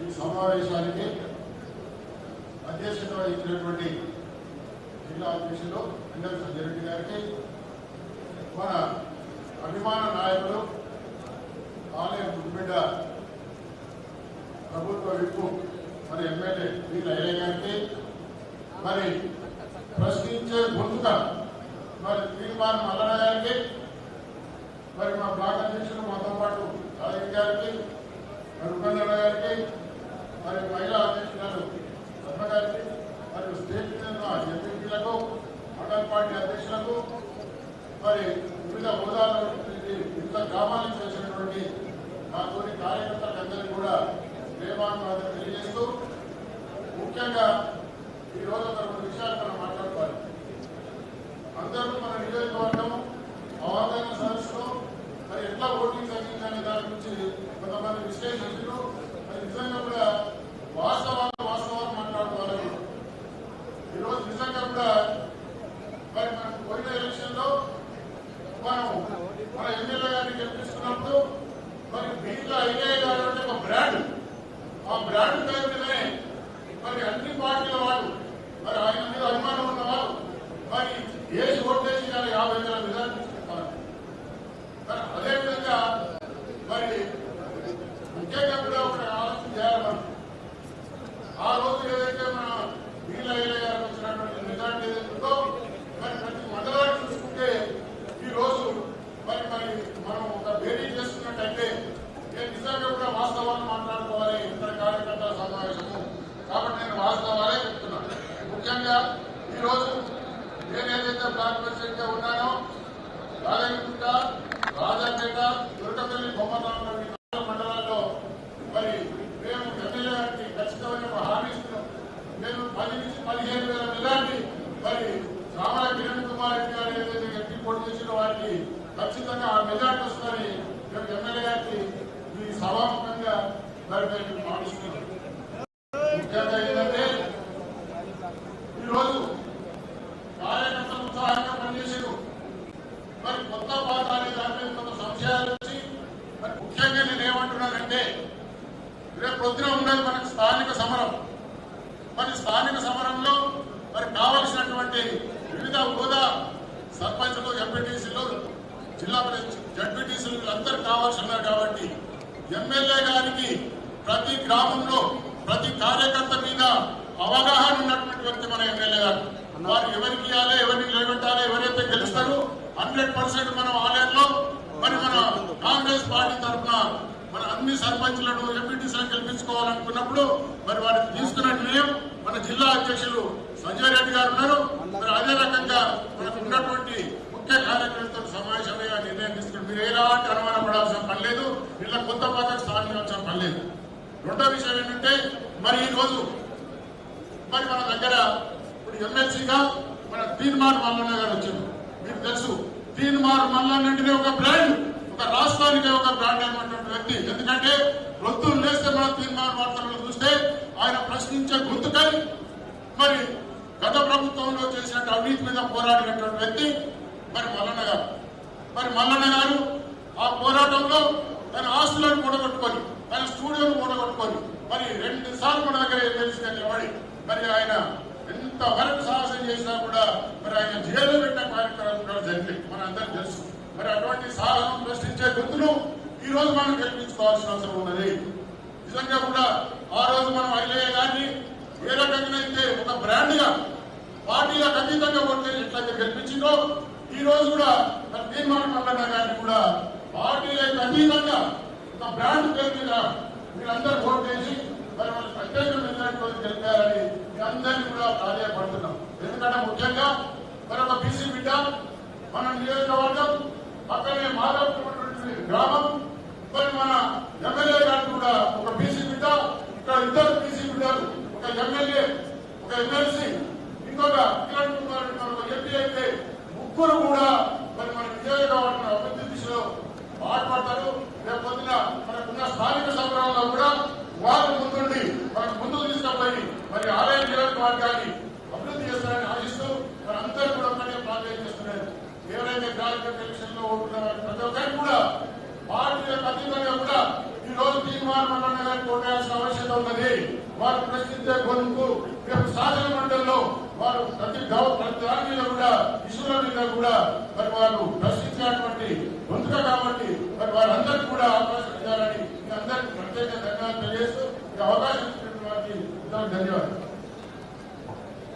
ఈ సమావేశానికి అధ్యక్షత వహించినటువంటి జిల్లా అధ్యక్షులు వెంకట సంజయ్ రెడ్డి గారికి, మన అభిమాన నాయకులు ఆలయ ముద్దుబిడ్డ ప్రభుత్వ విప్పు మరి ఎమ్మెల్యే వి లైలయ్య గారికి, మరి ప్రశ్నించే గొంతుగా మరి తీర్మానం మల్లన్న గారికి, మరి మా బ్లాక్ అధ్యక్షులు మాతో పాటు రాజయ్య గారికి, మరి ఉపేంద్ర గారికి, మరి మహిళా అధ్యక్షురాలు పద్మ గారికి, మరియు స్టేట్ ఎంపీలకు, మండల పార్టీ అధ్యక్షులకు, మరి వివిధ హోదాల వివిధ గ్రామాలకు చేసినటువంటి మా తోటి కార్యకర్తలకు అందరికీ కూడా ప్రేమానువాదం తెలియజేస్తూ, ముఖ్యంగా ఈ రోజు ఒక 2 విషయాలు మనం మాట్లాడుకోవాలి. అందరూ మన నియోజకవర్గం అవగాహన సదస్సులో మరి ఎట్లా ఓటింగ్ జరిగిందనే దాని గురించి కొంతమంది విశ్లేషించారు. మరి నిజంగా కూడా వాస్తవాలు మాట్లాడుకోవాలి. ఈరోజు నిజంగా కూడా మరి మనం పోయిన ఎలక్షన్ లో మనం మన ఎమ్మెల్యే గారిని గెలిపిస్తున్నప్పుడు మరి దీంట్లో ఐఏ గారు అంటే ఒక బ్రాండ్, ఆ బ్రాండ్ పేరు మీదనే మరి అన్ని పార్టీల వాళ్ళు మరి ఆయన మీద అభిమానం ఉన్న వాళ్ళు మరి ఏది ఓటేసి 50,000 మెజార్టీ తీసుకుంటారు. మరి అదేవిధంగా మరి ముఖ్యంగా కూడా ఒక ఆలోచన చేయాలి. మనం ఆ రోజు ఏదైతే మన వీళ్ళ గారికి వచ్చినటువంటి మెజార్టీ ఏదైతుందో మరి ప్రతి మండలాన్ని చూసుకుంటే ఈ రోజు మరి మనం ఒక భేటీ చేసుకున్నట్టయితే నిజంగా కూడా వాస్తవాన్ని మాట్లాడుకోవాలి. ఇతర కార్యకర్తల సమావేశము కాబట్టి నేను వాస్తవాలే చెప్తున్నాను. ముఖ్యంగా ఈ రోజు నేను ఏదైతే బ్లాక్ ప్రెసిడెంట్ గా ఉన్నానో రాజగిరిగుట్ట, రాజాపేట, దుర్గపల్లి, బొమ్మరాంపల్లి 4 మండలాల్లో మరి మేము ఎమ్మెల్యే గారికి ఖచ్చితమైన హామీ ఇస్తున్నాం. మేము 10 నుంచి 15,000 మెజార్టీ మరి రామల కిరణ్ కుమార్ రెడ్డి గారు ఏదైతే ఎంపీ పోటీ చేసిన వారికి ఖచ్చితంగా ఆ మెజార్టీ వస్తుందని మేము ఎమ్మెల్యే గారికి ఈ సభాముఖంగా మరి మేము మాటిస్తున్నాం. ముఖ్యంగా ఏంటంటే ఈరోజు కార్యకర్తలు ఉత్సాహంగా పనిచేసారు. మరి కొత్త పాత అనే దాని మీద కొంత సంశయాలు వచ్చి మరి ముఖ్యంగా నేను ఏమంటున్నానంటే రేపు పొద్దున ఉన్నది మనకు స్థానిక సమరం. మరి స్థానిక సమరంలో మరి కావలసినటువంటి వివిధ హోదా సర్పంచులు, ఎంపీటీసీలు, జిల్లా జడ్పీటీసీలు వీళ్ళందరూ కావాల్సి ఉన్నారు. కాబట్టి ఎమ్మెల్యే గారికి ప్రతి గ్రామంలో ప్రతి కార్యకర్త మీద అవగాహన ఉన్నటువంటి వ్యక్తి మన ఎమ్మెల్యే గారు. వారు ఎవరికి ఇవ్వాలి, ఎవరిని నిలబెట్టాలి, ఎవరైతే గెలుస్తారో 100% మనం ఆలయంలో మరి మన కాంగ్రెస్ పార్టీ తరఫున మన అన్ని సర్పంచులను, ఎంపీటీసీలను గెలిపించుకోవాలనుకున్నప్పుడు మరి వారికి తీసుకున్న నిర్ణయం మన జిల్లా అధ్యక్షులు సంజయ్ రెడ్డి గారు ఉన్నారు. మరి అదే రకంగా మనకు ఉన్నటువంటి ముఖ్య కార్యకర్తలు సమావేశమై ఆ నిర్ణయం తీసుకుని మీరు ఎలాంటి అనుమానం పడాల్సిన పని లేదు. ఇలా కొత్త పాత్రకు స్థానించాల్సిన పని లేదు. రెండో విషయం ఏంటంటే మరి ఈ రోజు మరి మన దగ్గర ఇప్పుడు ఎమ్మెల్సీగా మన తీర్మాన్ మల్లన్న గారు వచ్చారు. మీకు తెలుసు తీర్మాన్ మల్లన్న అంటే ఒక బ్రాండ్, ఒక రాష్ట్రానికి ఒక బ్రాండ్ అయినటువంటి వ్యక్తి. ఎందుకంటే రొత్తులు లేస్తే మన తీర్మాన్ వార్తలను చూస్తే ఆయన ప్రశ్నించే గొంతుకై మరి గత ప్రభుత్వంలో చేసినట్టు అవినీతి మీద పోరాడినటువంటి వ్యక్తి మరి మల్లన్న గారు. మరి మల్లన్న గారు ఆ పోరాటంలో తన ఆస్తులను కూడగొట్టుకొని, తన స్టూడియోను కూడగొట్టుకొని మరి 2 సార్లు మన దగ్గర ఎమ్మెల్సీగా నిలబడి మరి ఆయన ఎంతవరకు సాహసం చేసినా కూడా మరి ఆయన జైల్లో పెట్టిన కార్యక్రమాలు కూడా జరిగాయి, మన అందరికీ తెలుసు. మరి అటువంటి సాహసం ప్రశ్నించే గుర్తును ఈ రోజు మనం గెలిపించుకోవాల్సిన అవసరం ఉన్నది. నిజంగా కూడా ఆ రోజు మనం ఐలయ్య గారిని ఏ రకంగా అయితే ఒక బ్రాండ్ గా పార్టీలకు అతీతంగా ఓట్లు ఎట్లయితే గెలిపించిందో ఈ రోజు కూడా మరి తీర్మానం మల్లన్న గారిని కూడా పార్టీలకు అతీతంగా ఒక బ్రాండ్ పేరు మీద మీరందరూ ఓటు వేసి మరి వాళ్ళు ప్రత్యేక మెజారిటీ గెలిపారని మీ అందరినీ కూడా ప్రాధాన్యపడుతున్నాం. ఎందుకంటే ముఖ్యంగా మరి ఒక బీసీ బిడ్డ మన నియోజకవర్గం పక్కనే మాధవటువంటి గ్రామం మరి మన ఎమ్మెల్యే గారు కూడా ఒక బీసీ బిడ్డ, ఇక్కడ 2 బీసీ బిడ్డలు, ఒక ఎమ్మెల్యే, ఒక ఎమ్మెల్సీ, ఇంకొక కిరణ్ కుమార్ రెడ్డి ఎంపీ అయితే 3 కూడా మరి మన నియోజకవర్గం అభివృద్ధి దిశలో పాటుపడతారు. రేపు పొద్దున మనకున్న స్థానిక సంబరాల్లో కూడా వారు ముందుండి మనకు ముందుకు తీసుకుపోయి మరి ఆలయ నియోజకవర్గాన్ని అభివృద్ధి చేస్తారని ఆశిస్తూ మరి అందరూ కూడా ఒకటే ప్రాధాన్యత చేస్తున్నారు. ఎవరైతే కార్యక్రమ ఎలక్షన్ లో ఉంటున్నారో ప్రతి ఒక్కరికి కూడా పార్టీలకు అతీతంగా కూడా ఈ రోజు తీర్మానం కొట్టాల్సిన అవసరం ఉన్నది. వారు ప్రశ్నించే గొంతు రేపు శాసన మండలిలో వారు ప్రతి దాని మీద కూడా ఇష్యూల మీద కూడా మరి వారు ప్రశ్నించినటువంటి గొంతుక కాబట్టి మరి వారందరికీ కూడా అవకాశం ఇవ్వాలని మీ అందరికీ ప్రత్యేక ధన్యవాదాలు తెలియజేస్తూ ఈ అవకాశం ఇచ్చినటువంటి వారికి ధన్యవాదాలు.